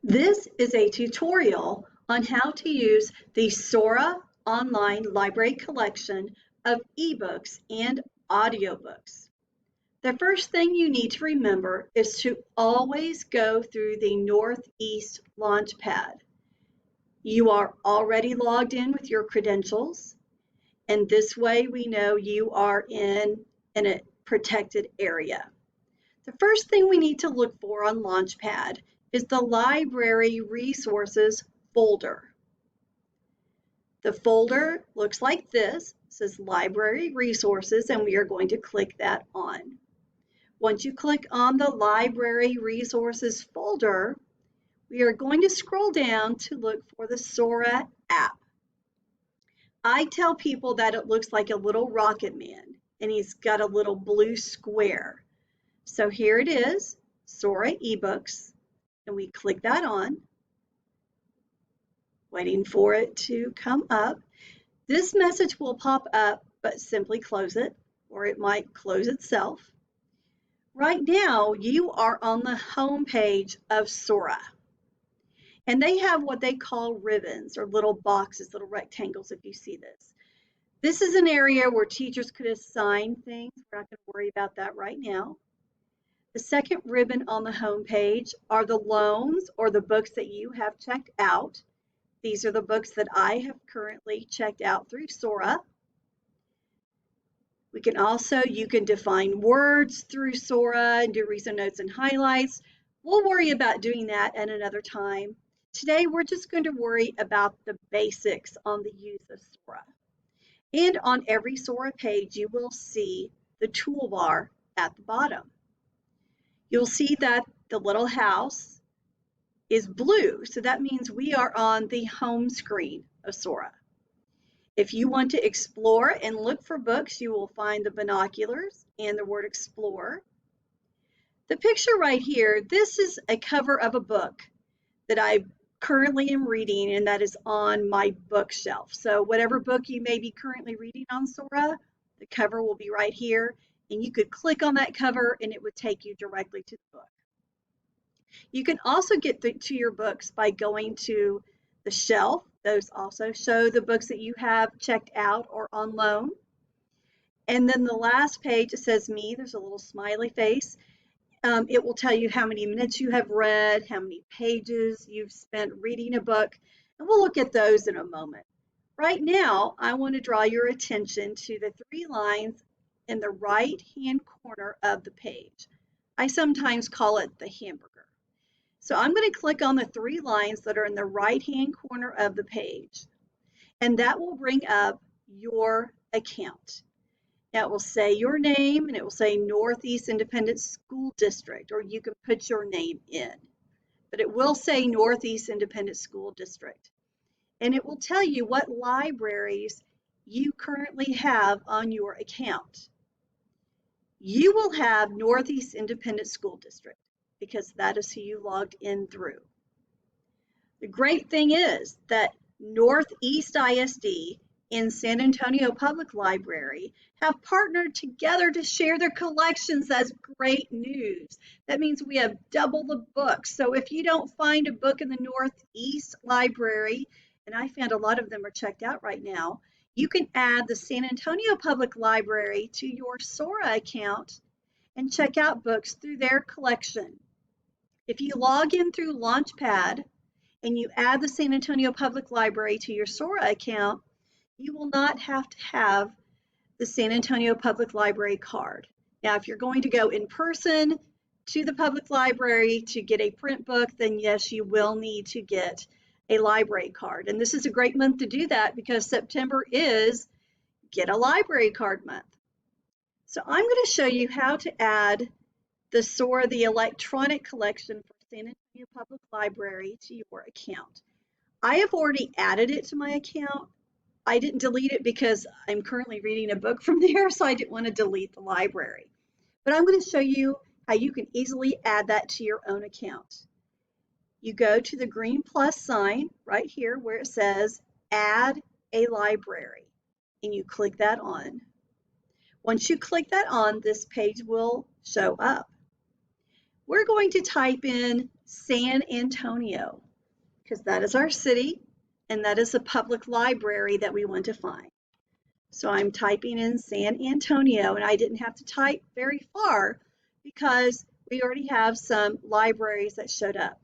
This is a tutorial on how to use the SORA online library collection of ebooks and audiobooks. The first thing you need to remember is to always go through the Northeast Launchpad. You are already logged in with your credentials, and this way we know you are in a protected area. The first thing we need to look for on Launchpad is the Library Resources folder. The folder looks like this. It says Library Resources, and we are going to click that on. Once you click on the Library Resources folder, we are going to scroll down to look for the SORA app. I tell people that it looks like a little rocket man, and he's got a little blue square. So here it is, SORA eBooks. And we click that on, waiting for it to come up. This message will pop up, but simply close it, or it might close itself. Right now, you are on the home page of SORA, and they have what they call ribbons, or little boxes, little rectangles, if you see this. This is an area where teachers could assign things. We're not going to worry about that right now. The second ribbon on the home page are the loans or the books that you have checked out. These are the books that I have currently checked out through SORA. You can define words through SORA and do reason notes and highlights. We'll worry about doing that at another time. Today, we're just going to worry about the basics on the use of SORA. And on every SORA page, you will see the toolbar at the bottom. You'll see that the little house is blue, so that means we are on the home screen of SORA. If you want to explore and look for books, you will find the binoculars and the word explore. The picture right here, this is a cover of a book that I currently am reading, and that is on my bookshelf. So whatever book you may be currently reading on SORA, the cover will be right here. And you could click on that cover and it would take you directly to the book. You can also get to your books by going to the shelf. Those also show the books that you have checked out or on loan. And then the last page, it says me, there's a little smiley face. It will tell you how many minutes you have read, how many pages you've spent reading a book, and we'll look at those in a moment. Right now, I want to draw your attention to the 3 lines in the right-hand corner of the page. I sometimes call it the hamburger. So I'm going to click on the 3 lines that are in the right-hand corner of the page, and that will bring up your account. Now it will say your name, and it will say Northeast Independent School District, or you can put your name in, but it will say Northeast Independent School District. And it will tell you what libraries you currently have on your account. You will have Northeast Independent School District because that is who you logged in through. The great thing is that Northeast ISD and San Antonio Public Library have partnered together to share their collections. That's great news. That means we have double the books. So if you don't find a book in the Northeast Library, and I found a lot of them are checked out right now, you can add the San Antonio Public Library to your SORA account and check out books through their collection. If you log in through Launchpad and you add the San Antonio Public Library to your SORA account, you will not have to have the San Antonio Public Library card. Now, if you're going to go in person to the public library to get a print book, then yes, you will need to get a library card. And this is a great month to do that because September is Get a Library Card month. So I'm going to show you how to add the SORA, the electronic collection for San Antonio Public Library, to your account. I have already added it to my account. I didn't delete it because I'm currently reading a book from there, so I didn't want to delete the library. But I'm going to show you how you can easily add that to your own account. You go to the green plus sign right here where it says Add a Library, and you click that on. Once you click that on, this page will show up. we're going to type in San Antonio because that is our city and that is the public library that we want to find. So I'm typing in San Antonio, and I didn't have to type very far because we already have some libraries that showed up.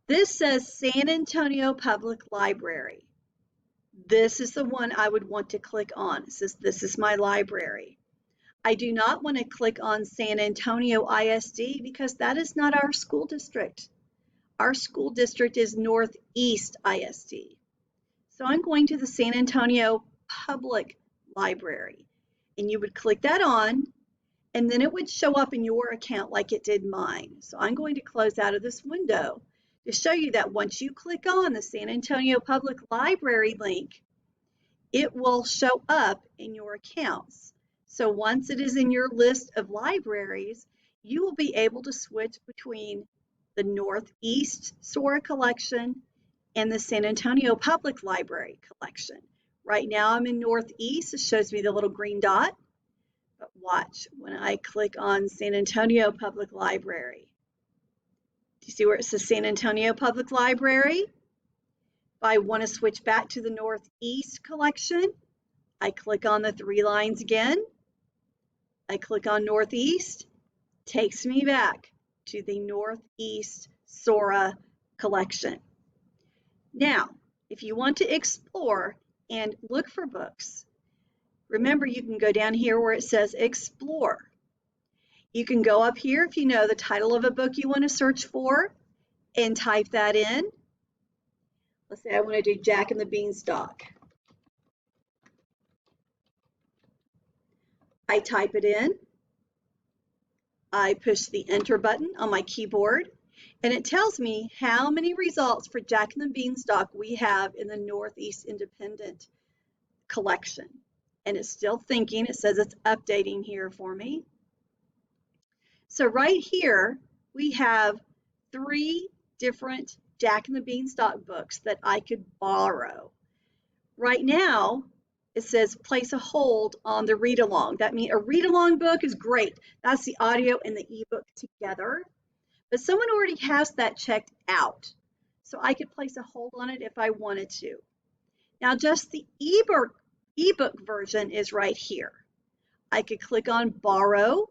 This says San Antonio Public Library. This is the one I would want to click on. It says this is my library. I do not want to click on San Antonio ISD because that is not our school district. Our school district is Northeast ISD. So I'm going to the San Antonio Public Library, and you would click that on, and then it would show up in your account like it did mine. So I'm going to close out of this window to show you that once you click on the San Antonio Public Library link, it will show up in your accounts. So once it is in your list of libraries, you will be able to switch between the Northeast SORA collection and the San Antonio Public Library collection. Right now I'm in Northeast. It shows me the little green dot. But watch, when I click on San Antonio Public Library, do you see where it says San Antonio Public Library? If I want to switch back to the Northeast collection, I click on the three lines again. I click on Northeast, takes me back to the Northeast SORA collection. Now, if you want to explore and look for books, remember you can go down here where it says Explore. You can go up here if you know the title of a book you want to search for and type that in. Let's say I want to do Jack and the Beanstalk. I type it in. I push the enter button on my keyboard, and it tells me how many results for Jack and the Beanstalk we have in the Northeast Independent collection. And it's still thinking. It says it's updating here for me. So right here, we have 3 different Jack and the Beanstalk books that I could borrow. Right now, it says place a hold on the read-along. That means a read-along book is great. That's the audio and the ebook together. But someone already has that checked out. So I could place a hold on it if I wanted to. Now just the ebook version is right here. I could click on borrow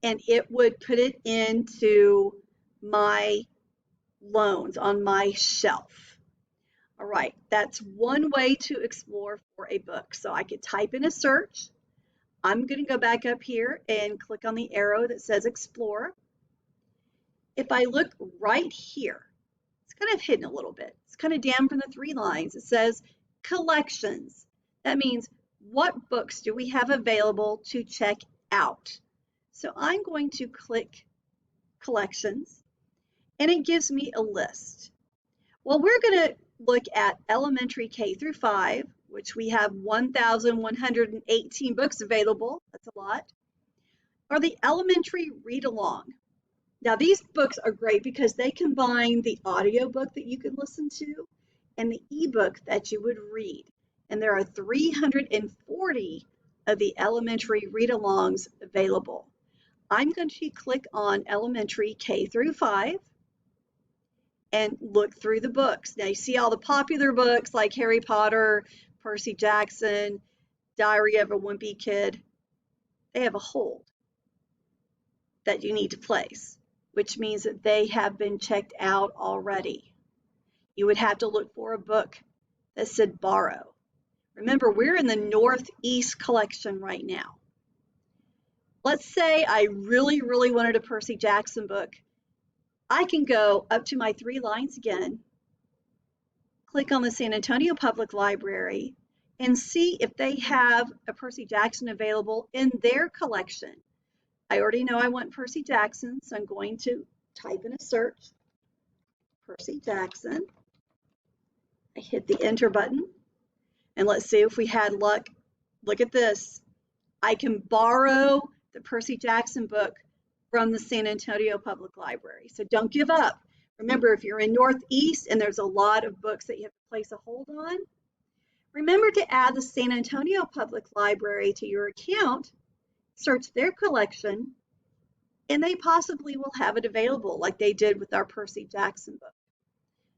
and it would put it into my loans on my shelf. All right, that's one way to explore for a book. So I could type in a search. I'm going to go back up here and click on the arrow that says explore. If I look right here, it's kind of hidden a little bit. It's kind of down from the 3 lines. It says collections. That means what books do we have available to check out? So I'm going to click collections and it gives me a list. Well, we're going to look at elementary K through 5, which we have 1,118 books available. That's a lot. Or the elementary read-along. Now these books are great because they combine the audiobook that you can listen to and the ebook that you would read. And there are 340 of the elementary read-alongs available. I'm going to click on elementary K through 5 and look through the books. Now you see all the popular books like Harry Potter, Percy Jackson, Diary of a Wimpy Kid. They have a hold that you need to place, which means that they have been checked out already. You would have to look for a book that said borrow. Remember, we're in the Northeast collection right now. Let's say I really, really wanted a Percy Jackson book. I can go up to my 3 lines again, click on the San Antonio Public Library, and see if they have a Percy Jackson available in their collection. I already know I want Percy Jackson, so I'm going to type in a search, Percy Jackson. I hit the enter button, and let's see if we had luck. Look at this. I can borrow the Percy Jackson book from the San Antonio Public Library. So don't give up. Remember, if you're in Northeast and there's a lot of books that you have to place a hold on, remember to add the San Antonio Public Library to your account, search their collection, and they possibly will have it available like they did with our Percy Jackson book.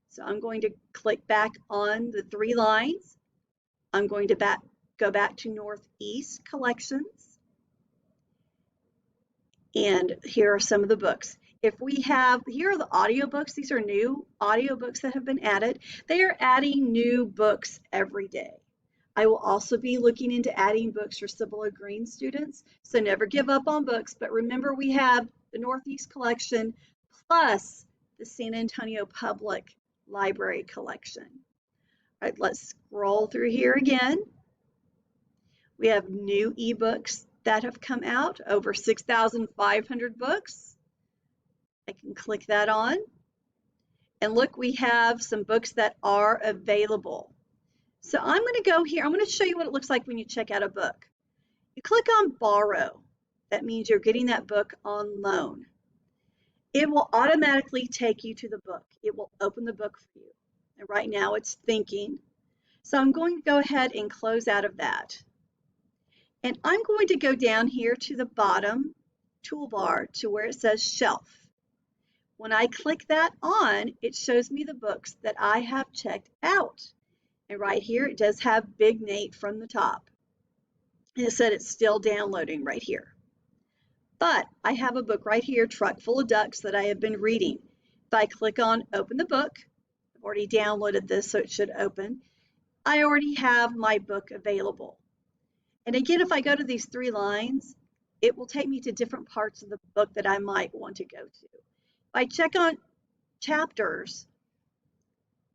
So I'm going to click back on the 3 lines. I'm going to go back to Northeast Collections. And here are some of the books. Here are the audiobooks. These are new audiobooks that have been added. They are adding new books every day. I will also be looking into adding books for Sibylla Green students. So never give up on books, but remember we have the Northeast Collection plus the San Antonio Public Library Collection. All right, let's scroll through here again. We have new ebooks that have come out, over 6,500 books. I can click that on. And look, we have some books that are available. So I'm going to go here. I'm going to show you what it looks like when you check out a book. You click on borrow. That means you're getting that book on loan. It will automatically take you to the book. It will open the book for you. And right now it's thinking. So I'm going to go ahead and close out of that. And I'm going to go down here to the bottom toolbar to where it says shelf. When I click that on, it shows me the books that I have checked out. And right here, it does have Big Nate from the top. And it said it's still downloading right here. But I have a book right here, Truck Full of Ducks, that I have been reading. If I click on open the book, I've already downloaded this, so it should open. I already have my book available. And again, if I go to these 3 lines, it will take me to different parts of the book that I might want to go to. If I check on chapters,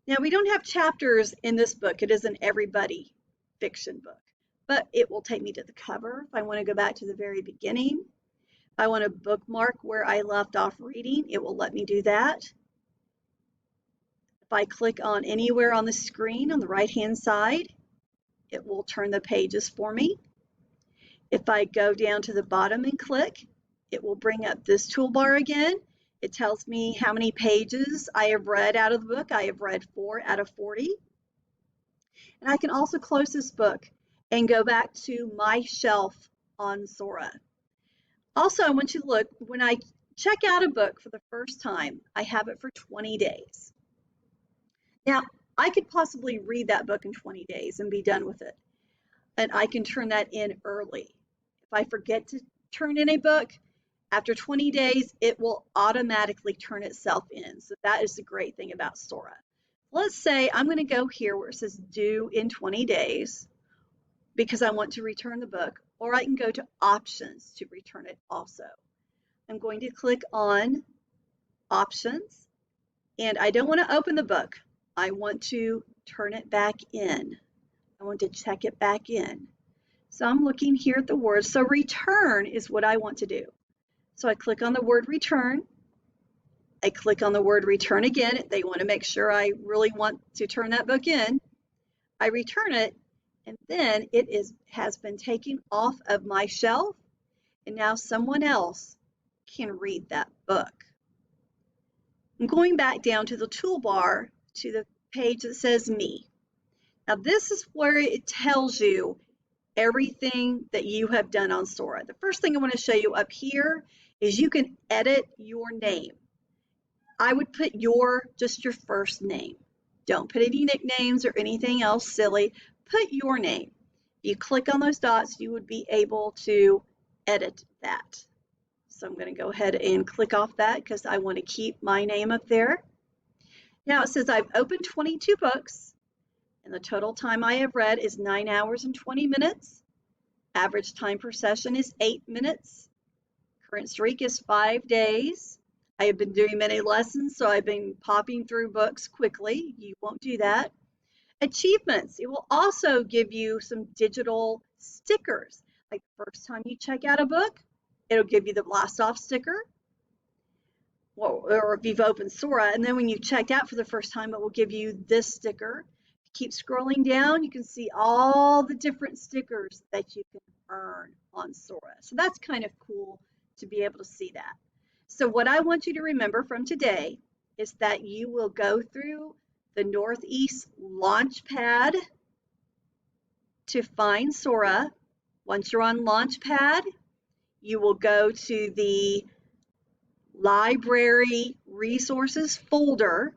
now we don't have chapters in this book. It is an everybody fiction book, but it will take me to the cover. If I want to go back to the very beginning, if I want to bookmark where I left off reading, it will let me do that. If I click on anywhere on the screen on the right-hand side, it will turn the pages for me. If I go down to the bottom and click, it will bring up this toolbar again. It tells me how many pages I have read out of the book. I have read 4 out of 40. And I can also close this book and go back to my shelf on SORA. Also, I want you to look, when I check out a book for the first time, I have it for 20 days. Now, I could possibly read that book in 20 days and be done with it. And I can turn that in early. If I forget to turn in a book, after 20 days, it will automatically turn itself in. So that is the great thing about SORA. Let's say I'm going to go here where it says due in 20 days because I want to return the book, or I can go to options to return it also. I'm going to click on options, and I don't want to open the book. I want to turn it back in. I want to check it back in. So I'm looking here at the word. So return is what I want to do. So I click on the word return. I click on the word return again. They want to make sure I really want to turn that book in. I return it, and then it has been taken off of my shelf, and now someone else can read that book. I'm going back down to the toolbar to the page that says me. Now this is where it tells you everything that you have done on SORA. The first thing I want to show you up here is you can edit your name. I would put just your first name. Don't put any nicknames or anything else silly. Put your name. If you click on those dots, you would be able to edit that. So I'm going to go ahead and click off that because I want to keep my name up there. Now it says I've opened 22 books, and the total time I have read is 9 hours and 20 minutes. Average time per session is 8 minutes. Current streak is 5 days. I have been doing many lessons, so I've been popping through books quickly. You won't do that. Achievements. It will also give you some digital stickers. Like the first time you check out a book, it'll give you the blast off sticker. Or if you've opened SORA, and then when you checked out for the first time, it will give you this sticker. Keep scrolling down, you can see all the different stickers that you can earn on SORA. So that's kind of cool to be able to see that. So what I want you to remember from today is that you will go through the Northeast Launchpad to find SORA. Once you're on Launchpad, you will go to the library resources folder